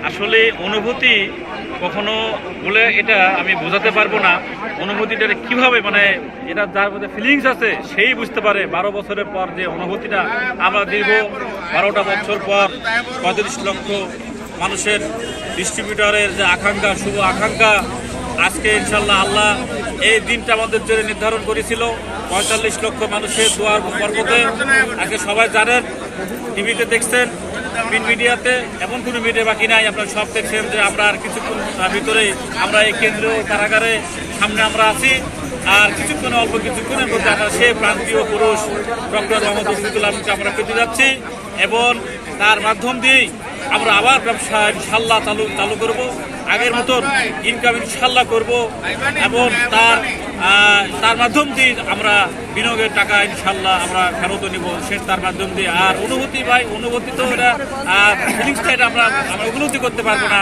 আসলে অনুভূতি কখনো বলে এটা আমি বোঝাতে পারবো না। অনুভূতিটা কিভাবে মানে এটা যার মধ্যে ফিলিংস আছে সেই বুঝতে পারে। 12 বছরের পর যে অনুভূতিটা আমরা দীর্ঘ 12টা বছর পর 35 লক্ষ মানুষের ডিস্ট্রিবিউটরের যে আকাঙ্ক্ষা, শুভ আকাঙ্ক্ষা, আজকে ইনশাল্লাহ আল্লাহ এই দিনটা আমাদের জন্য নির্ধারণ করেছিল। 45 লক্ষ মানুষের দোয়ার বরকতে আজকে সবাই জানেন, টিভিতে দেখছেন, প্রিন্ট মিডিয়াতে, এমন কোনো মিডিয়া বাকি নাই। আপনারা সব দেখছেন যে আমরা আর কিছুক্ষণ ভিতরেই আমরা এই কেন্দ্রীয় কারাগারে সামনে আমরা আছি। আর অল্প কিছুক্ষণের মধ্যে আমরা সে প্রান্তীয় পুরুষ ডক্টর মোহাম্মদ রফিকুল আলমকে আমরা পেতে যাচ্ছি এবং তার মাধ্যম দিয়েই আমরা আবার ব্যবসা ইনশাল্লাহ চালু করব। আগের মতন ইনকাম ইনশাল্লাহ করব এবং তার মাধ্যম দিয়ে আমরা বিনিয়োগের টাকা ইনশাল্লাহ আমরা ফেরত নিব তার মাধ্যম দিয়ে। আর অনুভূতি ভাই, অনুভূতি তো এটা ফিলিংসটা এটা আমরা উপলব্ধি করতে পারবো না।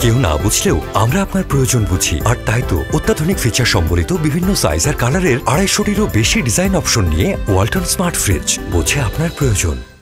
কেউ না বুঝলেও আমরা আপনার প্রয়োজন বুঝি, আর তাই তো অত্যাধুনিক ফিচার সম্বলিত বিভিন্ন সাইজ আর কালারের 250টিরও বেশি ডিজাইন অপশন নিয়ে ওয়ালটন স্মার্ট ফ্রিজ বোঝে আপনার প্রয়োজন।